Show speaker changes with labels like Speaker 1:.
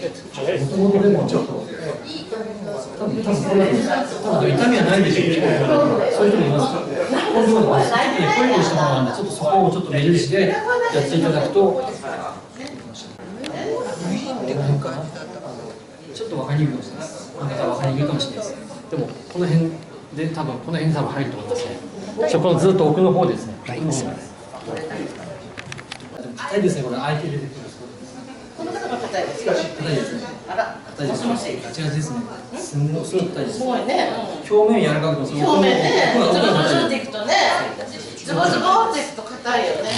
Speaker 1: ともとでもちょっと、多分これ痛みはないでしょうけど、そういう人もいます。今度はちょっとね、コリコリしたものなんで、ちょっとそこをちょっと目印でやっていただくと、ちょっと分かりにくいかもしれないです。なんか分かりにくいかもしれないです。でも、この辺で多分、この辺に多分入ると思いますね。そこのずっと奥の方ですね。硬いですね、これ、相手出てくる。
Speaker 2: この方が硬いですか。
Speaker 1: 硬いですね。
Speaker 2: あら、
Speaker 1: 硬いですね。ガチガチですね。すごい硬いです。
Speaker 2: すごいね。
Speaker 1: 表面柔らかくて、
Speaker 2: 表面ね、ズルズルっていくとね、ズボズボっていくと硬いよね。